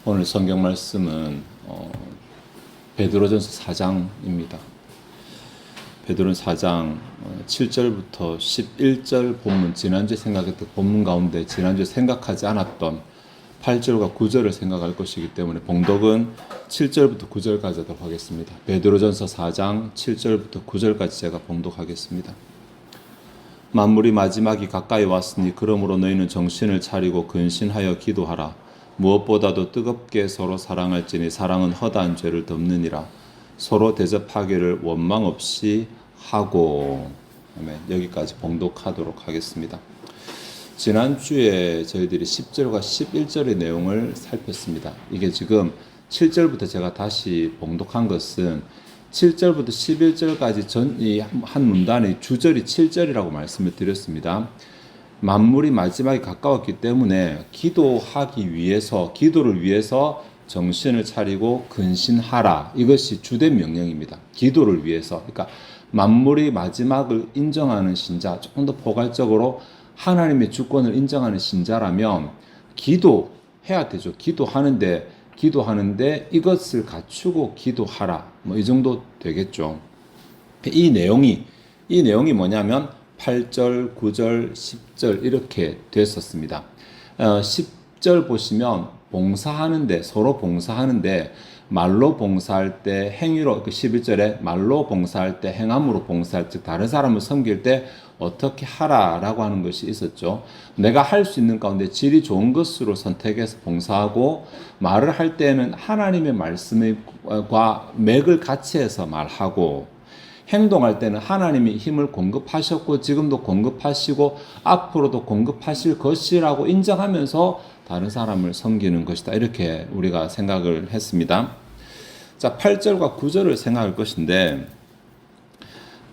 오늘 성경 말씀은 베드로전서 4장입니다. 베드로는 4장 7절부터 11절 본문, 지난주에 생각했던 본문 가운데 지난주에 생각하지 않았던 8절과 9절을 생각할 것이기 때문에 봉독은 7절부터 9절까지 하도록 하겠습니다. 베드로전서 4장 7절부터 9절까지 제가 봉독하겠습니다. 만물이 마지막이 가까이 왔으니 그러므로 너희는 정신을 차리고 근신하여 기도하라. 무엇보다도 뜨겁게 서로 사랑할지니 사랑은 허다한 죄를 덮느니라. 서로 대접하기를 원망 없이 하고. 아멘. 여기까지 봉독하도록 하겠습니다. 지난주에 저희들이 10절과 11절의 내용을 살폈습니다. 이게 지금 7절부터 제가 다시 봉독한 것은 7절부터 11절까지 이 한 문단의 주절이 7절이라고 말씀을 드렸습니다. 만물이 마지막에 가까웠기 때문에 기도를 위해서 정신을 차리고 근신하라. 이것이 주된 명령입니다. 기도를 위해서. 그러니까 만물이 마지막을 인정하는 신자, 조금 더 포괄적으로 하나님의 주권을 인정하는 신자라면 기도해야 되죠. 기도하는데 이것을 갖추고 기도하라. 이 정도 되겠죠. 이 내용이 뭐냐면 8절, 9절, 10절 이렇게 됐었습니다. 10절 보시면 서로 봉사하는데 말로 봉사할 때 행위로, 11절에 말로 봉사할 때 행함으로 봉사할 때 다른 사람을 섬길 때 어떻게 하라라고 하는 것이 있었죠. 내가 할 수 있는 가운데 질이 좋은 것으로 선택해서 봉사하고, 말을 할 때는 하나님의 말씀과 맥을 같이 해서 말하고, 행동할 때는 하나님이 힘을 공급하셨고 지금도 공급하시고 앞으로도 공급하실 것이라고 인정하면서 다른 사람을 섬기는 것이다. 이렇게 우리가 생각을 했습니다. 자, 8절과 9절을 생각할 것인데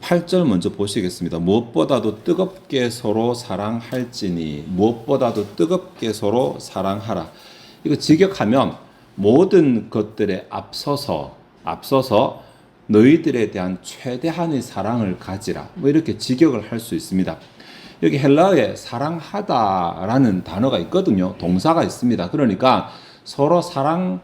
8절 먼저 보시겠습니다. 무엇보다도 뜨겁게 서로 사랑할지니, 무엇보다도 뜨겁게 서로 사랑하라. 이거 직역하면 모든 것들에 앞서서 너희들에 대한 최대한의 사랑을 가지라. 이렇게 직역을 할 수 있습니다. 여기 헬라어에 사랑하다라는 단어가 있거든요. 동사가 있습니다. 그러니까 서로 사랑하라,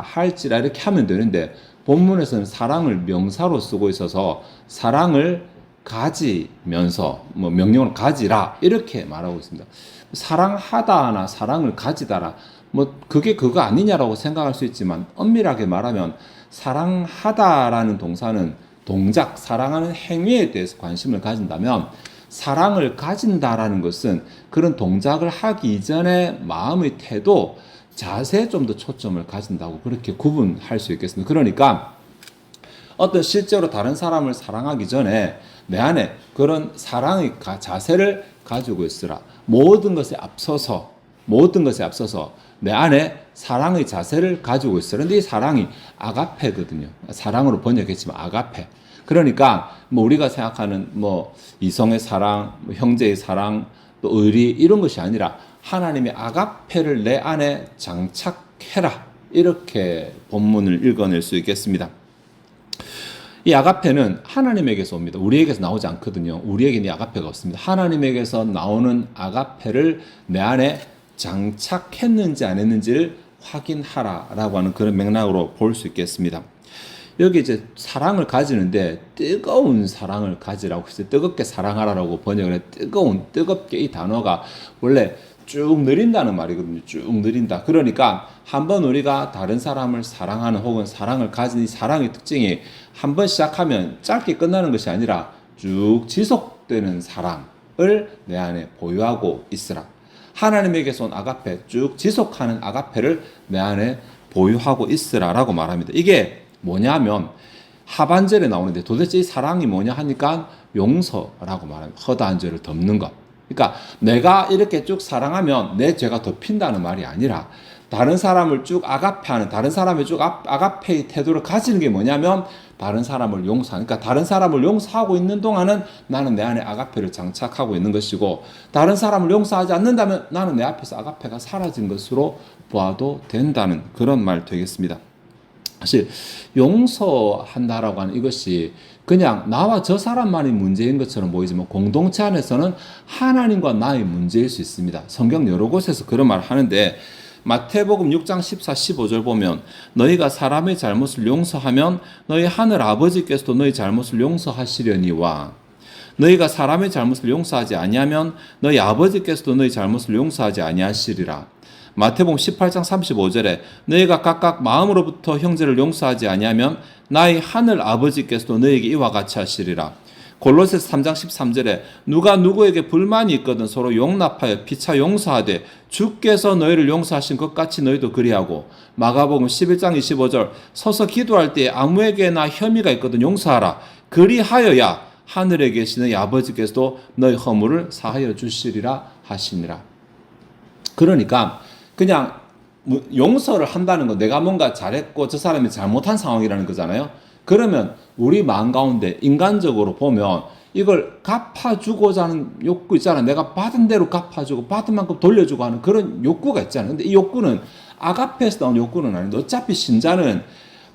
할지라 이렇게 하면 되는데 본문에서는 사랑을 명사로 쓰고 있어서 사랑을 가지면서 명령을 가지라 이렇게 말하고 있습니다. 사랑하다나 사랑을 가지다라 그게 그거 아니냐라고 생각할 수 있지만 엄밀하게 말하면 사랑하다라는 동사는 동작, 사랑하는 행위에 대해서 관심을 가진다면 사랑을 가진다라는 것은 그런 동작을 하기 이전에 마음의 태도, 자세에 좀 더 초점을 가진다고 그렇게 구분할 수 있겠습니다. 그러니까 어떤 실제로 다른 사람을 사랑하기 전에 내 안에 그런 사랑의 자세를 가지고 있으라. 모든 것에 앞서서 내 안에 사랑의 자세를 가지고 있어요. 그런데 이 사랑이 아가페거든요. 사랑으로 번역했지만 아가페. 그러니까 우리가 생각하는 이성의 사랑, 형제의 사랑, 또 의리 이런 것이 아니라 하나님의 아가페를 내 안에 장착해라. 이렇게 본문을 읽어낼 수 있겠습니다. 이 아가페는 하나님에게서 옵니다. 우리에게서 나오지 않거든요. 우리에게는 이 아가페가 없습니다. 하나님에게서 나오는 아가페를 내 안에 장착했는지 안 했는지를 확인하라라고 하는 그런 맥락으로 볼 수 있겠습니다. 여기 이제 사랑을 가지는데 뜨거운 사랑을 가지라고 해서 뜨겁게 사랑하라라고 번역을 해. 뜨겁게 이 단어가 원래 쭉 느린다는 말이거든요. 쭉 느린다. 그러니까 한번 우리가 다른 사람을 사랑하는 혹은 사랑을 가진 이 사랑의 특징이 한번 시작하면 짧게 끝나는 것이 아니라 쭉 지속되는 사랑을 내 안에 보유하고 있으라. 하나님에게서 온 아가페, 쭉 지속하는 아가페를 내 안에 보유하고 있으라라고 말합니다. 이게 뭐냐면 하반절에 나오는데 도대체 이 사랑이 뭐냐 하니까 용서라고 말합니다. 허다한 죄를 덮는 것. 그러니까 내가 이렇게 쭉 사랑하면 내 죄가 덮인다는 말이 아니라 다른 사람을 쭉 아가페하는, 다른 사람의 쭉 아가페의 태도를 가지는 게 뭐냐면 다른 사람을 용서하는, 그러니까 다른 사람을 용서하고 있는 동안은 나는 내 안에 아가페를 장착하고 있는 것이고, 다른 사람을 용서하지 않는다면 나는 내 앞에서 아가페가 사라진 것으로 보아도 된다는 그런 말 되겠습니다. 사실 용서한다라고 하는 이것이 그냥 나와 저 사람만이 문제인 것처럼 보이지만 공동체 안에서는 하나님과 나의 문제일 수 있습니다. 성경 여러 곳에서 그런 말을 하는데 마태복음 6장 14, 15절 보면 너희가 사람의 잘못을 용서하면 너희 하늘 아버지께서도 너희 잘못을 용서하시려니와 너희가 사람의 잘못을 용서하지 아니하면 너희 아버지께서도 너희 잘못을 용서하지 아니하시리라. 마태복음 18장 35절에 너희가 각각 마음으로부터 형제를 용서하지 아니하면 나의 하늘 아버지께서도 너희에게 이와 같이 하시리라. 골로새서 3장 13절에 누가 누구에게 불만이 있거든 서로 용납하여 피차 용서하되 주께서 너희를 용서하신 것 같이 너희도 그리하고 마가복음 11장 25절 서서 기도할 때에 아무에게나 혐의가 있거든 용서하라. 그리하여야 하늘에 계신 너희 아버지께서도 너희 허물을 사하여 주시리라 하시니라. 그러니까 그냥 용서를 한다는 건 내가 뭔가 잘했고 저 사람이 잘못한 상황이라는 거잖아요. 그러면 우리 마음 가운데 인간적으로 보면 이걸 갚아주고자 하는 욕구 있잖아요. 내가 받은 대로 갚아주고 받은 만큼 돌려주고 하는 그런 욕구가 있잖아요. 근데 이 욕구는 아가페에서 나온 욕구는 아닌데 어차피 신자는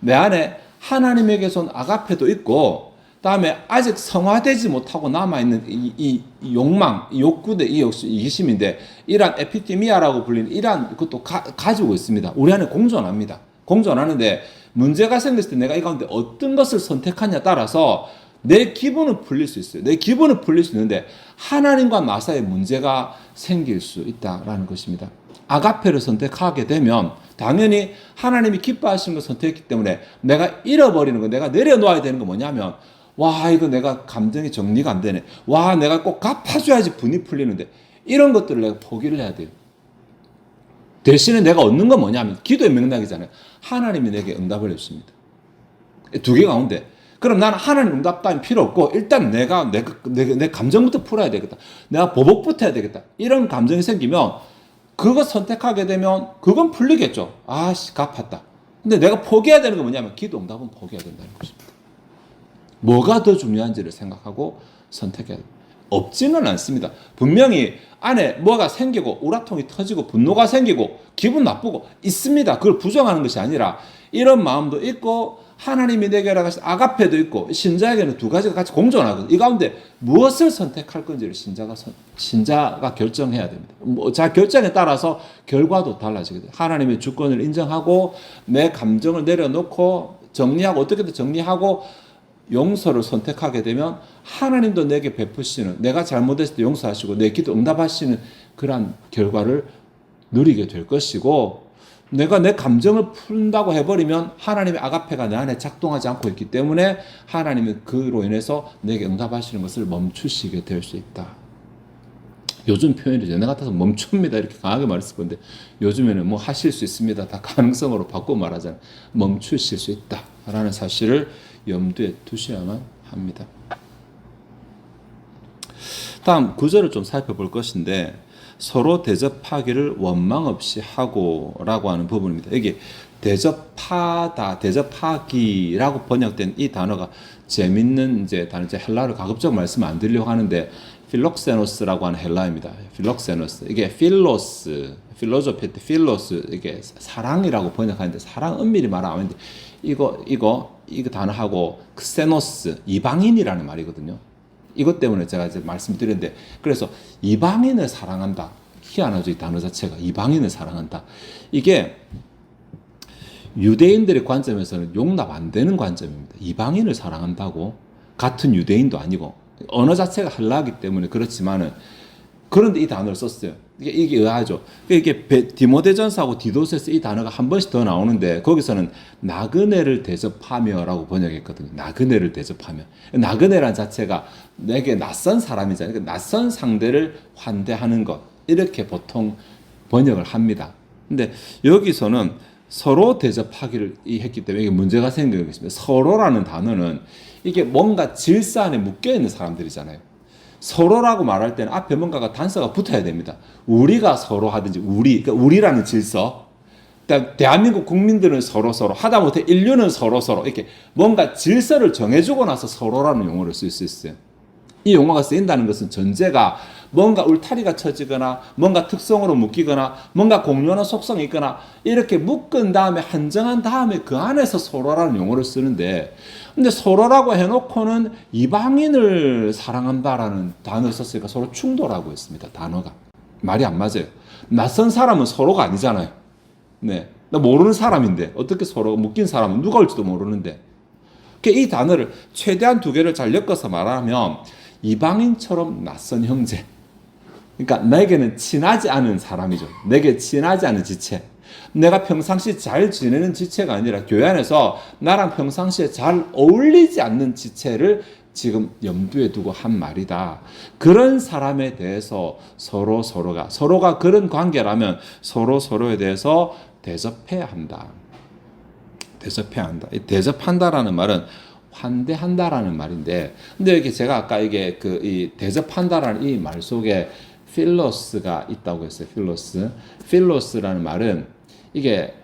내 안에 하나님에게서 온 아가페도 있고 다음에 아직 성화되지 못하고 남아있는 이 욕망, 이 욕구대, 이 이기심인데 이러한 에피티미아라고 불리는 이러한 것도 가지고 있습니다. 우리 안에 공존합니다. 공존하는데 문제가 생겼을 때 내가 이 가운데 어떤 것을 선택하냐에 따라서 내 기분은 풀릴 수 있어요. 내 기분은 풀릴 수 있는데 하나님과 나 사이에 문제가 생길 수 있다라는 것입니다. 아가페를 선택하게 되면 당연히 하나님이 기뻐하시는 걸 선택했기 때문에 내가 잃어버리는 거, 내가 내려놓아야 되는 거 뭐냐면 와 이거 내가 감정이 정리가 안 되네. 와 내가 꼭 갚아줘야지 분이 풀리는데 이런 것들을 내가 포기를 해야 돼요. 대신에 내가 얻는 건 뭐냐면 기도의 맥락이잖아요. 하나님이 내게 응답을 해주십니다. 두 개 가운데 그럼 나는 하나님 응답 따윈 필요 없고 일단 내가 내 감정부터 풀어야 되겠다. 내가 보복부터 해야 되겠다. 이런 감정이 생기면 그거 선택하게 되면 그건 풀리겠죠. 아씨 갚았다. 근데 내가 포기해야 되는 건 뭐냐면 기도 응답은 포기해야 된다는 것입니다. 뭐가 더 중요한지를 생각하고 선택해야 됩니다. 없지는 않습니다. 분명히 안에 뭐가 생기고 우라통이 터지고 분노가 생기고 기분 나쁘고 있습니다. 그걸 부정하는 것이 아니라 이런 마음도 있고 하나님이 내게 허락하신 아가페도 있고 신자에게는 두 가지가 같이 공존하거든요. 이 가운데 무엇을 선택할 건지를 신자가 결정해야 됩니다. 자 결정에 따라서 결과도 달라지게 돼요. 하나님의 주권을 인정하고 내 감정을 내려놓고 정리하고 어떻게든 정리하고 용서를 선택하게 되면 하나님도 내게 베푸시는 내가 잘못했을 때 용서하시고 내 기도 응답하시는 그러한 결과를 누리게 될 것이고 내가 내 감정을 푼다고 해버리면 하나님의 아가페가 내 안에 작동하지 않고 있기 때문에 하나님은 그로 인해서 내게 응답하시는 것을 멈추시게 될 수 있다. 요즘 표현이 전에 같아서 멈춥니다 이렇게 강하게 말했을 건데 요즘에는 뭐 하실 수 있습니다 다 가능성으로 바꾸고 말하잖아요. 멈추실 수 있다라는 사실을 염두에 두셔야만 합니다. 다음 구절을 좀 살펴볼 것인데 서로 대접하기를 원망 없이 하고라고 하는 부분입니다. 여기 대접하다, 대접하기라고 번역된 이 단어가 재밌는 이제 단어, 헬라어를 가급적 말씀 안 드리려고 하는데 필록세노스라고 하는 헬라어입니다. 필록세노스 이게 필로소피 필로스 이게 사랑이라고 번역하는데 사랑 엄밀히 말하면 이거 단어하고 크세노스 이방인이라는 말이거든요. 이것 때문에 제가 이제 말씀드렸는데 그래서 이방인을 사랑한다. 희한하죠. 이 단어 자체가 이방인을 사랑한다. 이게 유대인들의 관점에서는 용납 안 되는 관점입니다. 이방인을 사랑한다고 같은 유대인도 아니고 언어 자체가 헬라어이기 때문에 그렇지만은 그런데 이 단어를 썼어요. 이게 의아하죠. 이게 디모데전서하고 디도서에서 이 단어가 한 번씩 더 나오는데 거기서는 나그네를 대접하며라고 번역했거든요. 나그네를 대접하며. 나그네란 자체가 내게 낯선 사람이잖아요. 그러니까 낯선 상대를 환대하는 것 이렇게 보통 번역을 합니다. 근데 여기서는 서로 대접하기를 했기 때문에 이게 문제가 생기겠습니다. 서로라는 단어는 이게 뭔가 질서 안에 묶여있는 사람들이잖아요. 서로라고 말할 때는 앞에 뭔가가 단서가 붙어야 됩니다. 우리가 서로 하든지 그러니까 우리라는 질서. 그러니까 대한민국 국민들은 서로 하다못해 인류는 서로 이렇게 뭔가 질서를 정해주고 나서 서로라는 용어를 쓸 수 있어요. 이 용어가 쓰인다는 것은 전제가 뭔가 울타리가 쳐지거나 뭔가 특성으로 묶이거나 뭔가 공유하는 속성이 있거나 이렇게 묶은 다음에 한정한 다음에 그 안에서 서로라는 용어를 쓰는데 근데 서로라고 해놓고는 이방인을 사랑한다라는 단어를 썼으니까 서로 충돌하고 있습니다. 단어가. 말이 안 맞아요. 낯선 사람은 서로가 아니잖아요. 네. 나 모르는 사람인데 어떻게 서로 묶인 사람은 누가 올지도 모르는데 이 단어를 최대한 두 개를 잘 엮어서 말하면 이방인처럼 낯선 형제. 그러니까 내게는 친하지 않은 사람이죠. 내게 친하지 않은 지체. 내가 평상시 잘 지내는 지체가 아니라 교회 안에서 나랑 평상시에 잘 어울리지 않는 지체를 지금 염두에 두고 한 말이다. 그런 사람에 대해서 서로가 그런 관계라면 서로에 대해서 대접해야 한다. 대접해야 한다. 이 대접한다라는 말은 환대한다라는 말인데, 근데 이렇게 제가 아까 이게 이 대접한다라는 이 말 속에 필로스가 있다고 했어요. 필로스라는 말은 이게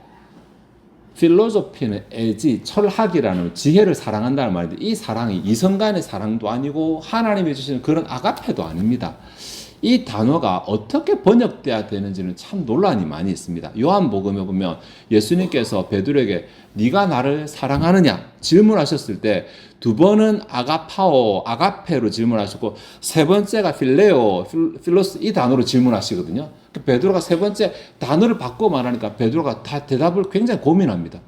필로소피는 애지, 철학이라는 지혜를 사랑한다는 말인데 이 사랑이 이성 간의 사랑도 아니고 하나님이 주시는 그런 아가페도 아닙니다. 이 단어가 어떻게 번역돼야 되는지는 참 논란이 많이 있습니다. 요한복음에 보면 예수님께서 베드로에게 네가 나를 사랑하느냐 질문하셨을 때 두 번은 아가페로 질문하셨고 세 번째가 필레오, 필로스 이 단어로 질문하시거든요. 베드로가 세 번째 단어를 바꿔 말하니까 베드로가 다 대답을 굉장히 고민합니다.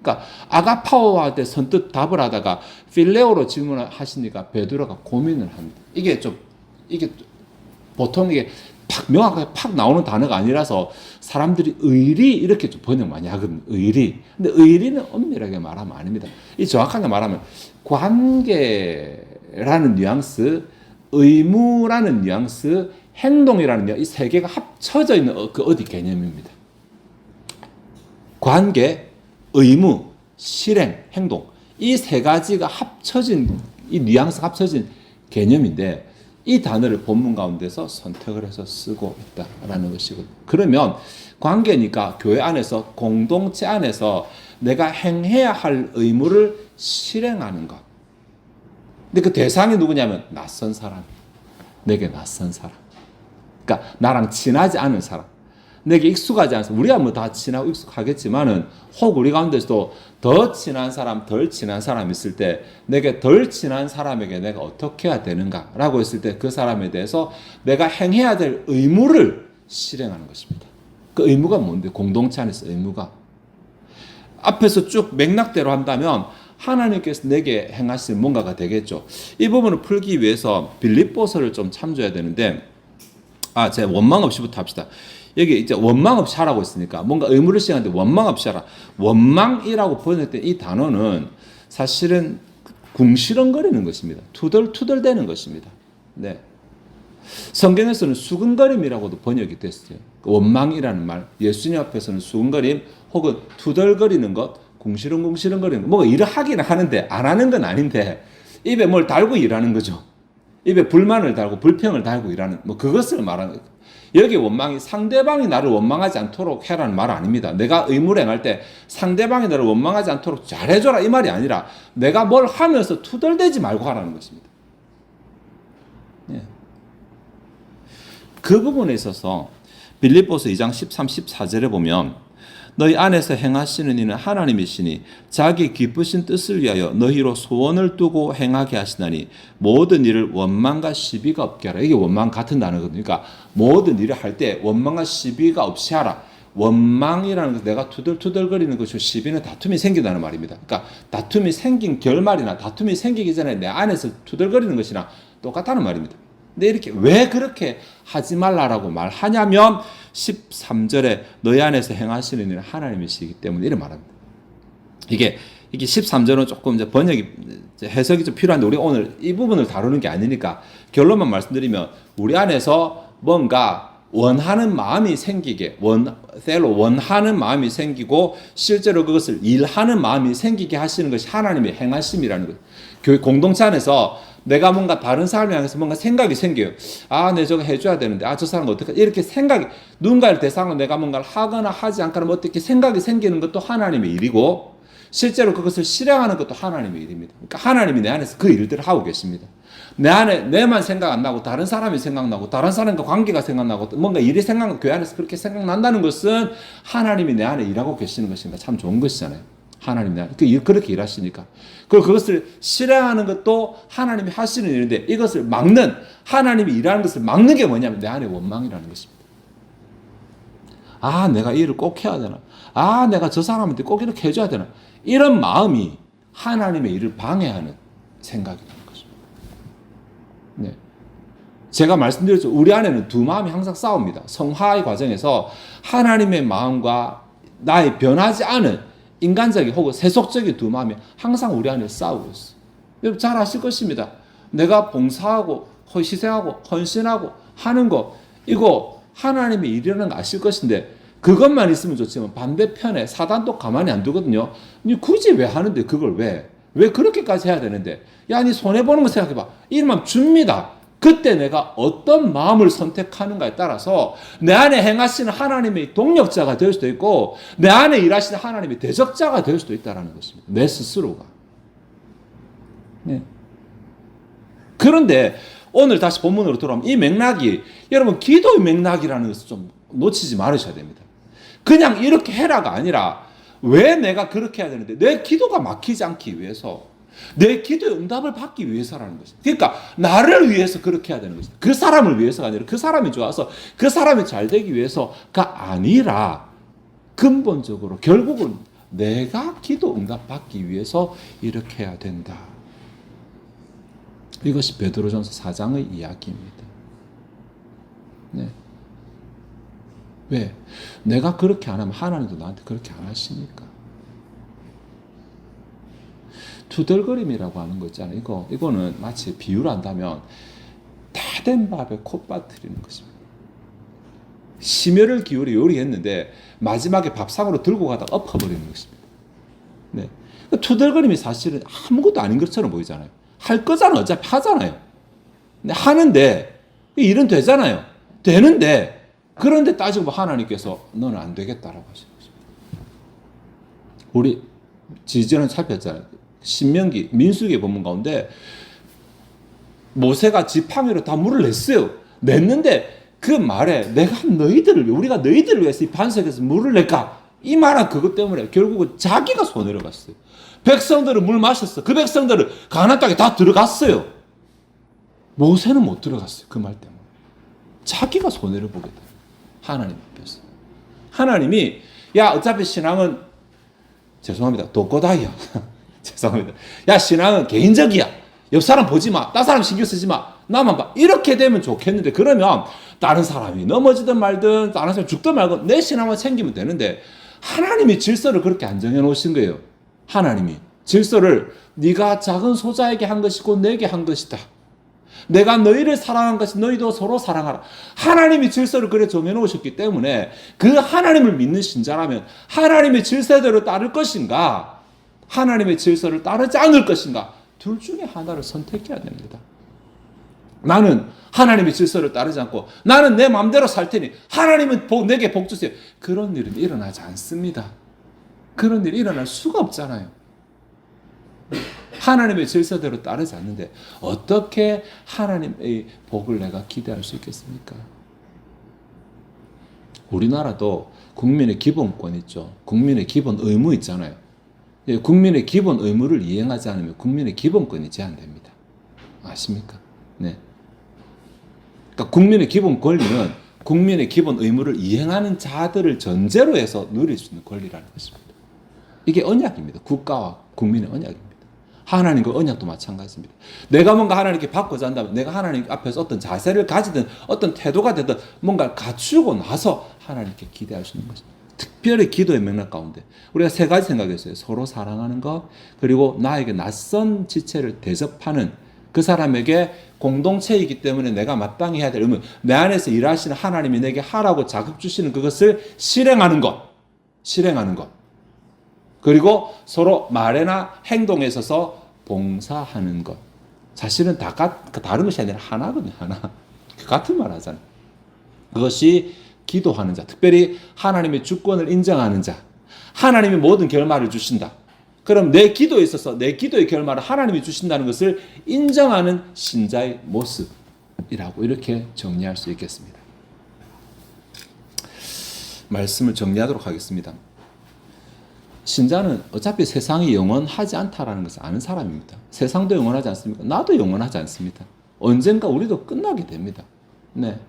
그러니까 아가파오 할 때 선뜻 답을 하다가 필레오로 질문하시니까 베드로가 고민을 합니다. 이게 보통 이게 명확하게 나오는 단어가 아니라서 사람들이 의리 이렇게 좀 번역 많이 하거든요. 의리. 근데 의리는 엄밀하게 말하면 아닙니다. 이 정확하게 말하면 관계라는 뉘앙스, 의무라는 뉘앙스, 행동이라는 뉘앙스, 이 세 개가 합쳐져 있는 어디 개념입니다. 관계, 의무, 실행, 행동. 이 세 가지가 합쳐진, 이 뉘앙스가 합쳐진 개념인데 이 단어를 본문 가운데서 선택을 해서 쓰고 있다라는 것이거든요. 그러면 관계니까 교회 안에서 공동체 안에서 내가 행해야 할 의무를 실행하는 것. 근데 그 대상이 누구냐면 낯선 사람. 내게 낯선 사람. 그러니까 나랑 친하지 않은 사람. 내게 익숙하지 않은 사람. 우리가 뭐 다 친하고 익숙하겠지만은 혹 우리 가운데서도 더 친한 사람, 덜 친한 사람 있을 때 내게 덜 친한 사람에게 내가 어떻게 해야 되는가라고 했을 때 그 사람에 대해서 내가 행해야 될 의무를 실행하는 것입니다. 그 의무가 뭔데? 공동체 안에서 의무가. 앞에서 쭉 맥락대로 한다면 하나님께서 내게 행하실 뭔가가 되겠죠. 이 부분을 풀기 위해서 빌립보서를 좀 참조해야 되는데 제가 원망 없이부터 합시다. 여기 이제 원망 없이 하라고 했으니까 뭔가 의무를 시행하는데 원망 없이 하라. 원망이라고 번역된 이 단어는 사실은 궁시렁거리는 것입니다. 투덜투덜대는 것입니다. 네. 성경에서는 수근거림이라고도 번역이 됐어요. 원망이라는 말, 예수님 앞에서는 수근거림 혹은 투덜거리는 것, 궁시렁궁시렁거리는 것, 뭐가 일을 하기는 하는데 안 하는 건 아닌데 입에 뭘 달고 일하는 거죠. 입에 불만을 달고 불평을 달고 일하는 그것을 말하는 거예요. 여기 원망이 상대방이 나를 원망하지 않도록 해라는 말 아닙니다. 내가 의무를 행할 때 상대방이 나를 원망하지 않도록 잘해줘라 이 말이 아니라 내가 뭘 하면서 투덜대지 말고 하라는 것입니다. 예. 그 부분에 있어서 빌립보서 2장 13, 14절에 보면 너희 안에서 행하시는 이는 하나님이시니 자기 기쁘신 뜻을 위하여 너희로 소원을 두고 행하게 하시나니 모든 일을 원망과 시비가 없게 하라. 이게 원망 같은 단어거든요. 그러니까 모든 일을 할 때 원망과 시비가 없이 하라. 원망이라는 것은 내가 투덜투덜거리는 것이고 시비는 다툼이 생긴다는 말입니다. 그러니까 다툼이 생긴 결말이나 다툼이 생기기 전에 내 안에서 투덜거리는 것이나 똑같다는 말입니다. 근데 이렇게 왜 그렇게 하지 말라라고 말하냐면 13절에 너희 안에서 행하시는 일은 하나님이시기 때문에 이렇게 말합니다. 이게 13절은 조금 이제 번역이 해석이 좀 필요한데 우리 오늘 이 부분을 다루는 게 아니니까 결론만 말씀드리면 우리 안에서 뭔가 원하는 마음이 생기게 원하는 마음이 생기고 실제로 그것을 일하는 마음이 생기게 하시는 것이 하나님의 행하심이라는 거예요. 교회 공동체 안에서 내가 뭔가 다른 사람을 향해서 뭔가 생각이 생겨요. 내 저거 해줘야 되는데, 저 사람은 어떻게, 이렇게 생각이, 누군가를 대상으로 내가 뭔가를 하거나 하지 않거나 어떻게 생각이 생기는 것도 하나님의 일이고, 실제로 그것을 실행하는 것도 하나님의 일입니다. 그러니까 하나님이 내 안에서 그 일들을 하고 계십니다. 내 안에 내만 생각 안 나고, 다른 사람이 생각나고, 다른 사람과 관계가 생각나고, 뭔가 일이 교회 안에서 그렇게 생각난다는 것은 하나님이 내 안에 일하고 계시는 것입니다. 참 좋은 것이잖아요. 하나님 그렇게 일하시니까. 그리고 그것을 실행하는 것도 하나님이 하시는 일인데 이것을 막는 하나님이 일하는 것을 막는 게 뭐냐면 내 안에 원망이라는 것입니다. 아, 내가 이 일을 꼭 해야 되나? 아, 내가 저 사람한테 꼭 이렇게 해줘야 되나? 이런 마음이 하나님의 일을 방해하는 생각이라는 것입니다. 네. 제가 말씀드렸죠. 우리 안에는 두 마음이 항상 싸웁니다. 성화의 과정에서 하나님의 마음과 나의 변하지 않은 인간적인 혹은 세속적인 두 마음이 항상 우리 안에 싸우고 있어요. 여러분 잘 아실 것입니다. 내가 봉사하고 희생하고 헌신하고 하는 거 이거 하나님의 일이라는 거 아실 것인데 그것만 있으면 좋지만 반대편에 사단도 가만히 안 두거든요. 니 굳이 왜 하는데 그걸 왜 그렇게까지 해야 되는데 야 니 손해보는 거 생각해봐. 이름만 줍니다. 그때 내가 어떤 마음을 선택하는가에 따라서 내 안에 행하시는 하나님의 동력자가 될 수도 있고 내 안에 일하시는 하나님의 대적자가 될 수도 있다는 것입니다. 내 스스로가. 네. 그런데 오늘 다시 본문으로 돌아오면 이 맥락이 여러분 기도의 맥락이라는 것을 좀 놓치지 말으셔야 됩니다. 그냥 이렇게 해라가 아니라 왜 내가 그렇게 해야 되는데 내 기도가 막히지 않기 위해서 내 기도의 응답을 받기 위해서라는 것입니다. 그러니까 나를 위해서 그렇게 해야 되는 것입니다. 그 사람을 위해서가 아니라 그 사람이 좋아서 그 사람이 잘 되기 위해서가 아니라 근본적으로 결국은 내가 기도 응답 받기 위해서 이렇게 해야 된다. 이것이 베드로전서 4장의 이야기입니다. 네. 왜? 내가 그렇게 안 하면 하나님도 나한테 그렇게 안 하시니까. 투덜거림이라고 하는 거 있잖아요. 이거는 마치 비유를 한다면 다 된 밥에 콧 빠뜨리는 것입니다. 심혈을 기울여 요리했는데 마지막에 밥상으로 들고 가다가 엎어버리는 것입니다. 네. 투덜거림이 사실은 아무것도 아닌 것처럼 보이잖아요. 할 거잖아. 어차피 하잖아요. 근데 하는데 일은 되잖아요. 되는데 그런데 따지고 하나님께서 너는 안 되겠다라고 하시는 것입니다. 우리 지지는 살폈잖아요. 신명기 민수기 본문 가운데 모세가 지팡이로 다 물을 냈어요. 냈는데 그 말에 우리가 너희들을 위해서 이 반석에서 물을 낼까? 이 말은 그것 때문에 결국은 자기가 손해를 봤어요. 백성들은 물 마셨어. 그 백성들은 가나안 땅에 다 들어갔어요. 모세는 못 들어갔어요. 그 말 때문에. 자기가 손해를 보게 돼요. 하나님 앞에서. 하나님이 야 어차피 신앙은 죄송합니다. 독고다이야. 죄송합니다. 야 신앙은 개인적이야. 옆 사람 보지 마. 다른 사람 신경 쓰지 마. 나만 봐. 이렇게 되면 좋겠는데 그러면 다른 사람이 넘어지든 말든 다른 사람이 죽든 말든 내 신앙만 챙기면 되는데 하나님이 질서를 그렇게 안 정해놓으신 거예요. 하나님이 질서를 네가 작은 소자에게 한 것이 곧 내게 한 것이다. 내가 너희를 사랑한 것이 너희도 서로 사랑하라. 하나님이 질서를 그래 정해놓으셨기 때문에 그 하나님을 믿는 신자라면 하나님의 질서대로 따를 것인가 하나님의 질서를 따르지 않을 것인가 둘 중에 하나를 선택해야 됩니다. 나는 하나님의 질서를 따르지 않고 나는 내 마음대로 살 테니 하나님은 내게 복 주세요. 그런 일은 일어나지 않습니다. 그런 일이 일어날 수가 없잖아요. 하나님의 질서대로 따르지 않는데 어떻게 하나님의 복을 내가 기대할 수 있겠습니까? 우리나라도 국민의 기본권 있죠. 국민의 기본 의무 있잖아요. 국민의 기본 의무를 이행하지 않으면 국민의 기본권이 제한됩니다. 아십니까? 네. 그러니까 국민의 기본 권리는 국민의 기본 의무를 이행하는 자들을 전제로 해서 누릴 수 있는 권리라는 것입니다. 이게 언약입니다. 국가와 국민의 언약입니다. 하나님과 언약도 마찬가지입니다. 내가 뭔가 하나님께 받고자 한다면 내가 하나님 앞에서 어떤 자세를 가지든 어떤 태도가 되든 뭔가를 갖추고 나서 하나님께 기대할 수 있는 것입니다. 특별히 기도의 맥락 가운데 우리가 세 가지 생각했어요. 서로 사랑하는 것, 그리고 나에게 낯선 지체를 대접하는 그 사람에게 공동체이기 때문에 내가 마땅히 해야 될 의무, 내 안에서 일하시는 하나님이 내게 하라고 자극 주시는 그것을 실행하는 것. 그리고 서로 말이나 행동에 있어서 봉사하는 것. 사실은 다른 것이 아니라 하나거든요. 하나. 같은 말 하잖아요. 그것이 기도하는 자, 특별히 하나님의 주권을 인정하는 자, 하나님이 모든 결말을 주신다. 그럼 내 기도에 있어서 내 기도의 결말을 하나님이 주신다는 것을 인정하는 신자의 모습이라고 이렇게 정리할 수 있겠습니다. 말씀을 정리하도록 하겠습니다. 신자는 어차피 세상이 영원하지 않다라는 것을 아는 사람입니다. 세상도 영원하지 않습니까? 나도 영원하지 않습니다. 언젠가 우리도 끝나게 됩니다. 네.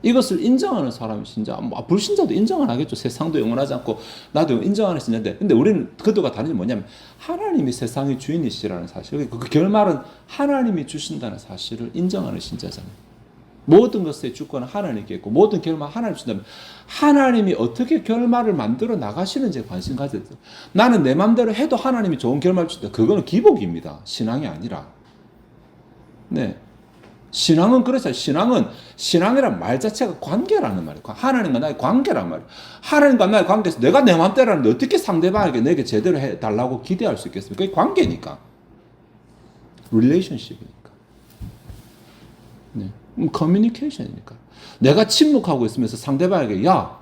이것을 인정하는 사람이 신자, 불신자도 인정 안 하겠죠. 세상도 영원하지 않고 나도 인정하는 신자인데, 근데 우리는 그도가 다른 게 뭐냐면 하나님이 세상의 주인이시라는 사실, 그 결말은 하나님이 주신다는 사실을 인정하는 신자잖아요. 모든 것의 주권은 하나님께 있고 모든 결말 하나님 주신다면 하나님이 어떻게 결말을 만들어 나가시는지에 관심 가져야 돼요. 나는 내 마음대로 해도 하나님이 좋은 결말을 주신다. 그거는 기복입니다. 신앙이 아니라. 네. 신앙은 그렇죠. 신앙이란 말 자체가 관계라는 말이에요. 하나님과 나의 관계란 말이에요. 하나님과 나의 관계에서 내가 내 마음대로 하는데 어떻게 상대방에게 내게 제대로 해달라고 기대할 수 있겠습니까? 그게 관계니까. relationship이니까. 네. 커뮤니케이션이니까. 내가 침묵하고 있으면서 상대방에게 야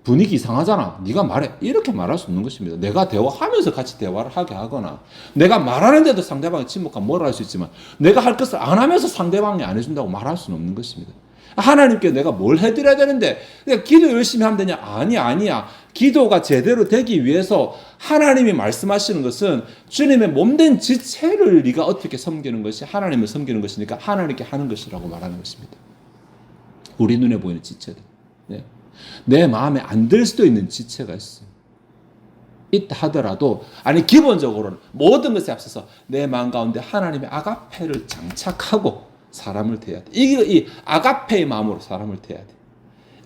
분위기 이상하잖아. 네가 말해. 이렇게 말할 수 없는 것입니다. 내가 대화하면서 같이 대화를 하게 하거나 내가 말하는데도 상대방이 침묵하면 뭘 할 수 있지만 내가 할 것을 안 하면서 상대방이 안 해준다고 말할 수는 없는 것입니다. 하나님께 내가 뭘 해드려야 되는데 그냥 기도 열심히 하면 되냐? 아니야. 기도가 제대로 되기 위해서 하나님이 말씀하시는 것은 주님의 몸된 지체를 네가 어떻게 섬기는 것이 하나님을 섬기는 것이니까 하나님께 하는 것이라고 말하는 것입니다. 우리 눈에 보이는 지체들. 네. 내 마음에 안 들 수도 있는 지체가 있어요. 있다 하더라도 기본적으로는 모든 것에 앞서서 내 마음 가운데 하나님의 아가페를 장착하고 사람을 대해야 돼. 이 아가페의 마음으로 사람을 대해야 돼.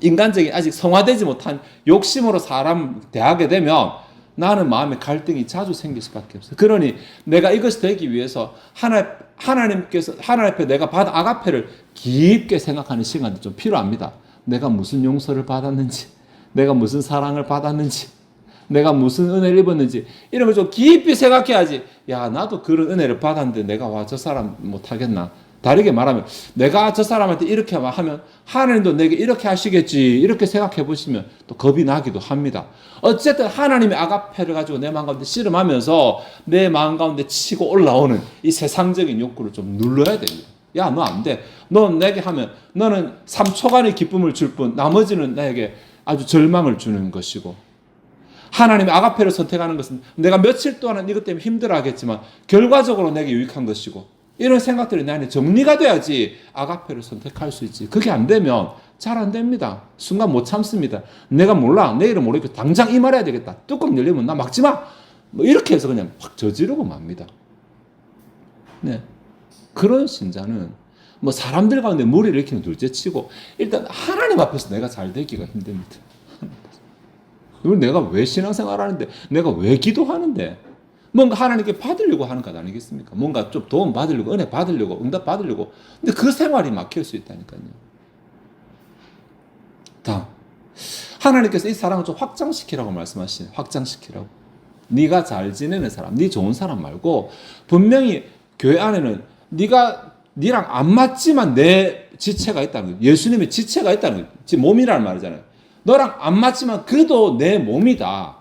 인간적인 아직 성화되지 못한 욕심으로 사람 대하게 되면 나는 마음에 갈등이 자주 생길 수밖에 없어요. 그러니 내가 이것이 되기 위해서 하나님 앞에 내가 받은 아가페를 깊게 생각하는 시간이 좀 필요합니다. 내가 무슨 용서를 받았는지, 내가 무슨 사랑을 받았는지, 내가 무슨 은혜를 입었는지 이런 걸 좀 깊이 생각해야지. 야, 나도 그런 은혜를 받았는데 내가 저 사람 못하겠나? 다르게 말하면 내가 저 사람한테 이렇게 하면 하나님도 내게 이렇게 하시겠지 이렇게 생각해 보시면 또 겁이 나기도 합니다. 어쨌든 하나님의 아가페를 가지고 내 마음 가운데 씨름하면서 내 마음 가운데 치고 올라오는 이 세상적인 욕구를 좀 눌러야 됩니다. 야, 너 안 돼. 넌 내게 하면 너는 3초간의 기쁨을 줄 뿐 나머지는 나에게 아주 절망을 주는 것이고, 하나님의 아가페를 선택하는 것은 내가 며칠 동안은 이것 때문에 힘들어하겠지만 결과적으로 내게 유익한 것이고, 이런 생각들이 내 안에 정리가 돼야지 아가페를 선택할 수 있지. 그게 안 되면 잘 안 됩니다. 순간 못 참습니다. 내가 몰라. 내일은 모르겠고 당장 이 말해야 되겠다. 뚜껑 열리면 나 막지 마. 이렇게 해서 그냥 확 저지르고 맙니다. 네. 그런 신자는 사람들 가운데 무리를 일으키는 둘째치고 일단 하나님 앞에서 내가 잘 되기가 힘듭니다. 내가 왜 신앙생활 하는데, 내가 왜 기도하는데, 뭔가 하나님께 받으려고 하는 것 아니겠습니까? 뭔가 좀 도움 받으려고, 은혜 받으려고, 응답 받으려고. 근데 그 생활이 막힐 수 있다니까요. 다음, 하나님께서 이 사랑을 좀 확장시키라고 말씀하시네요. 확장시키라고. 네가 잘 지내는 사람, 네 좋은 사람 말고 분명히 교회 안에는 네랑 안 맞지만 내 지체가 있다는 거예요. 예수님의 지체가 있다는 거예요. 지금 몸이라는 말이잖아요. 너랑 안 맞지만 그래도 내 몸이다.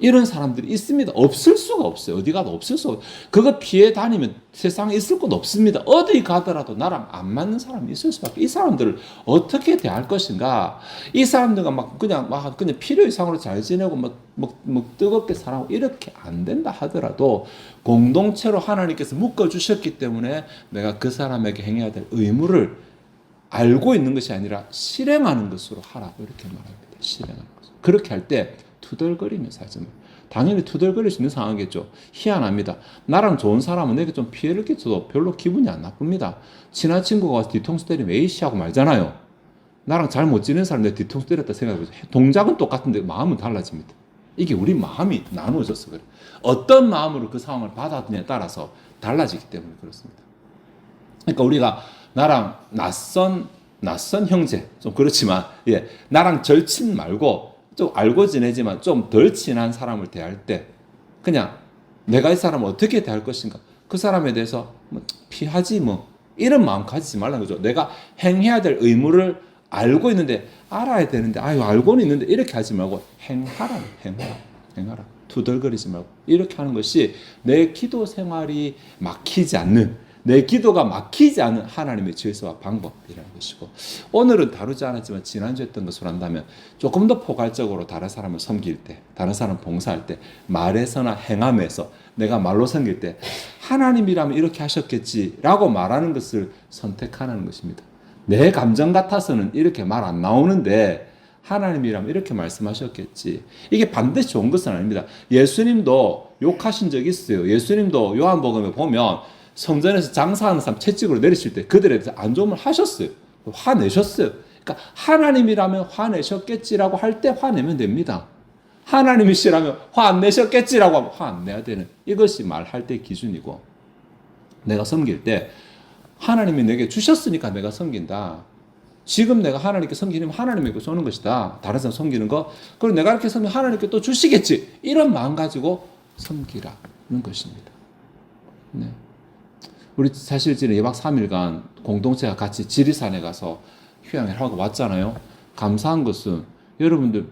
이런 사람들이 있습니다. 없을 수가 없어요. 어디 가도 없을 수가 없어요. 그거 피해 다니면 세상에 있을 곳 없습니다. 어디 가더라도 나랑 안 맞는 사람이 있을 수밖에. 이 사람들을 어떻게 대할 것인가? 이 사람들과 그냥 필요 이상으로 잘 지내고 뜨겁게 살아고 이렇게 안 된다 하더라도 공동체로 하나님께서 묶어 주셨기 때문에 내가 그 사람에게 행해야 될 의무를 알고 있는 것이 아니라 실행하는 것으로 하라고 이렇게 말합니다. 실행하는 것. 그렇게 할 때 투덜거리며 살지 마. 당연히 투덜거릴 수 있는 상황이겠죠. 희한합니다. 나랑 좋은 사람은 내게 좀 피해를 끼쳐도 별로 기분이 안 나쁩니다. 친한 친구가 와서 뒤통수 때리면 에이씨 하고 말잖아요. 나랑 잘 못 지내는 사람 내 뒤통수 때렸다 생각해보세요. 동작은 똑같은데 마음은 달라집니다. 이게 우리 마음이 나누어져서 그래요. 어떤 마음으로 그 상황을 받아들이냐에 따라서 달라지기 때문에 그렇습니다. 그러니까 우리가 나랑 낯선 형제, 좀 그렇지만, 나랑 절친 말고 좀 알고 지내지만 좀 덜 친한 사람을 대할 때 그냥 내가 이 사람을 어떻게 대할 것인가, 그 사람에 대해서 피하지 이런 마음 가지지 말라는 거죠. 내가 행해야 될 의무를 알고 있는데, 알아야 되는데 알고는 있는데 이렇게 하지 말고 행하라. 투덜거리지 말고 이렇게 하는 것이 내 기도 생활이 막히지 않는, 내 기도가 막히지 않은 하나님의 질서와 방법이라는 것이고, 오늘은 다루지 않았지만 지난주에 했던 것으로 한다면 조금 더 포괄적으로 다른 사람을 섬길 때, 다른 사람 봉사할 때, 말에서나 행함에서 내가 말로 섬길 때 하나님이라면 이렇게 하셨겠지라고 말하는 것을 선택하는 것입니다. 내 감정 같아서는 이렇게 말 안 나오는데 하나님이라면 이렇게 말씀하셨겠지. 이게 반드시 좋은 것은 아닙니다. 예수님도 욕하신 적이 있어요. 예수님도 요한복음에 보면 성전에서 장사하는 사람 채찍으로 내리실 때 그들에 대해서 안 좋은 말 하셨어요. 화내셨어요. 그러니까 하나님이라면 화내셨겠지라고 할 때 화내면 됩니다. 하나님이시라면 화 안 내셨겠지라고 하면 화 안 내야 되는, 이것이 말할 때 기준이고, 내가 섬길 때 하나님이 내게 주셨으니까 내가 섬긴다. 지금 내가 하나님께 섬기면 하나님에게 쏘는 것이다. 다른 사람 섬기는 거. 그리고 내가 이렇게 섬기면 하나님께 또 주시겠지. 이런 마음 가지고 섬기라는 것입니다. 네. 우리 사실 지난 2박 3일간 공동체가 같이 지리산에 가서 휴양을 하고 왔잖아요. 감사한 것은 여러분들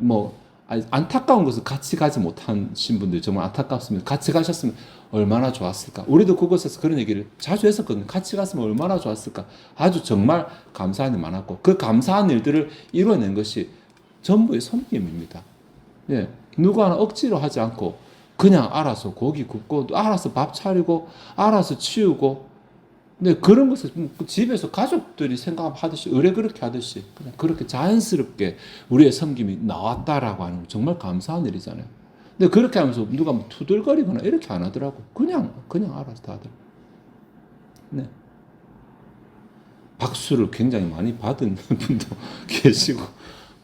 안타까운 것은 같이 가지 못하신 분들 정말 안타깝습니다. 같이 가셨으면 얼마나 좋았을까. 우리도 그곳에서 그런 얘기를 자주 했었거든요. 같이 갔으면 얼마나 좋았을까. 아주 정말 감사한 일 많았고, 그 감사한 일들을 이뤄낸 것이 전부의 섬김입니다. 예, 누구 하나 억지로 하지 않고 그냥 알아서 고기 굽고 알아서 밥 차리고 알아서 치우고, 네, 그런 것을 집에서 가족들이 생각하듯이 의뢰 그렇게 하듯이 그냥 그렇게 자연스럽게 우리의 섬김이 나왔다라고 하는 건 정말 감사한 일이잖아요. 근데 그렇게 하면서 누가 투덜거리거나 이렇게 안 하더라고. 그냥 알아서 다들. 네. 박수를 굉장히 많이 받은 분도 계시고,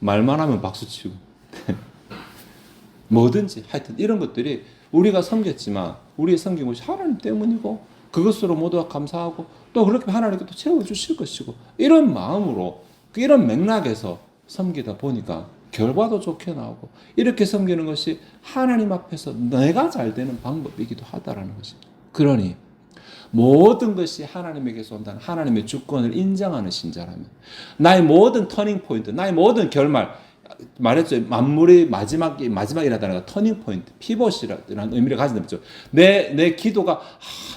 말만 하면 박수 치고. 뭐든지 하여튼 이런 것들이 우리가 섬겼지만 우리의 섬긴 것이 하나님 때문이고, 그것으로 모두가 감사하고 또 그렇게 하나님께 또 채워주실 것이고, 이런 마음으로 이런 맥락에서 섬기다 보니까 결과도 좋게 나오고, 이렇게 섬기는 것이 하나님 앞에서 내가 잘 되는 방법이기도 하다라는 것입니다. 그러니 모든 것이 하나님에게서 온다는 하나님의 주권을 인정하는 신자라면, 나의 모든 터닝 포인트, 나의 모든 결말, 말했죠. 만물의 마지막이라다는 거, 터닝 포인트, 피벗이라는 의미를 가진다 했죠. 내 기도가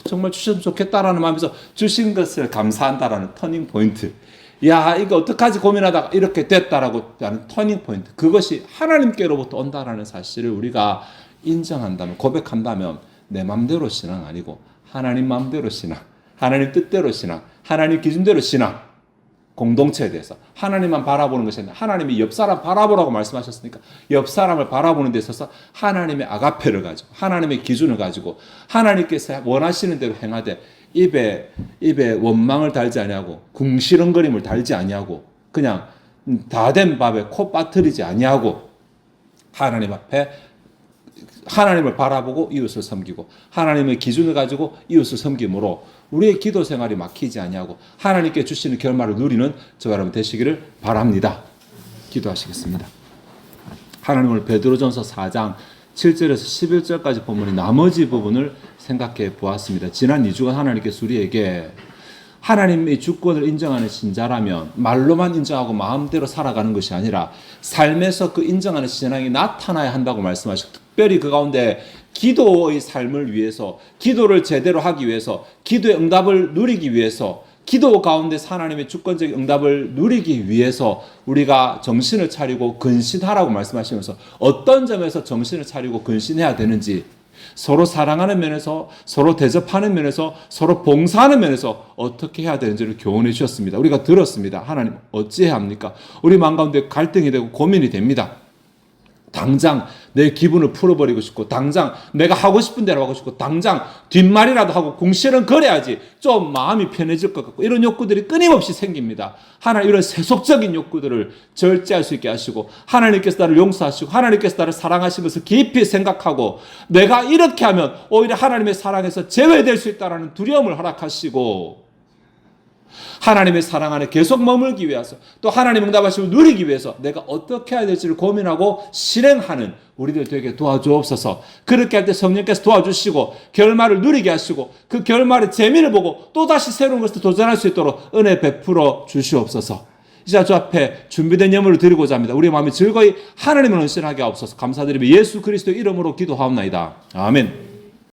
정말 주셨으면 좋겠다라는 마음에서 주신 것을 감사한다라는 터닝 포인트. 야, 이거 어떡하지 고민하다가 이렇게 됐다라고 하는 터닝 포인트. 그것이 하나님께로부터 온다라는 사실을 우리가 인정한다면, 고백한다면, 내 맘대로 신앙 아니고 하나님 맘대로 신앙, 하나님 뜻대로 신앙, 하나님 기준대로 신앙, 공동체에 대해서 하나님만 바라보는 것이 아니라 하나님이 옆 사람 바라보라고 말씀하셨으니까 옆 사람을 바라보는 데 있어서 하나님의 아가페를 가지고 하나님의 기준을 가지고 하나님께서 원하시는 대로 행하되, 입에 원망을 달지 아니하고 궁시렁거림을 달지 아니하고 그냥 다 된 밥에 코 빠뜨리지 아니하고 하나님 앞에 하나님을 바라보고 이웃을 섬기고 하나님의 기준을 가지고 이웃을 섬김으로 우리의 기도 생활이 막히지 아니하고 하나님께 주시는 결말을 누리는 저와 여러분 되시기를 바랍니다. 기도하시겠습니다. 하나님, 오늘 베드로전서 4장 7절에서 11절까지 본문의 나머지 부분을 생각해 보았습니다. 지난 2주간 하나님께서 우리에게 하나님의 주권을 인정하는 신자라면 말로만 인정하고 마음대로 살아가는 것이 아니라 삶에서 그 인정하는 신앙이 나타나야 한다고 말씀하시고, 특별히 그 가운데 기도의 삶을 위해서, 기도를 제대로 하기 위해서, 기도의 응답을 누리기 위해서, 기도 가운데 하나님의 주권적인 응답을 누리기 위해서 우리가 정신을 차리고 근신하라고 말씀하시면서, 어떤 점에서 정신을 차리고 근신해야 되는지, 서로 사랑하는 면에서, 서로 대접하는 면에서, 서로 봉사하는 면에서 어떻게 해야 되는지를 교훈해 주셨습니다. 우리가 들었습니다. 하나님 어찌해야 합니까? 우리 마음 가운데 갈등이 되고 고민이 됩니다. 당장 내 기분을 풀어버리고 싶고, 당장 내가 하고 싶은 대로 하고 싶고, 당장 뒷말이라도 하고 궁시렁 거려야지 좀 마음이 편해질 것 같고, 이런 욕구들이 끊임없이 생깁니다. 하나님, 이런 세속적인 욕구들을 절제할 수 있게 하시고, 하나님께서 나를 용서하시고 하나님께서 나를 사랑하신 것을 깊이 생각하고, 내가 이렇게 하면 오히려 하나님의 사랑에서 제외될 수 있다는 두려움을 허락하시고, 하나님의 사랑 안에 계속 머물기 위해서, 또 하나님 응답하심을 누리기 위해서 내가 어떻게 해야 될지를 고민하고 실행하는 우리들 되게 도와주옵소서. 그렇게 할 때 성령께서 도와주시고 결말을 누리게 하시고, 그 결말의 재미를 보고 또다시 새로운 것을 도전할 수 있도록 은혜 베풀어 주시옵소서. 이제 주 앞에 준비된 예물을 드리고자 합니다. 우리의 마음이 즐거이 하나님을 헌신하게 하옵소서. 감사드리며 예수 그리스도의 이름으로 기도하옵나이다. 아멘.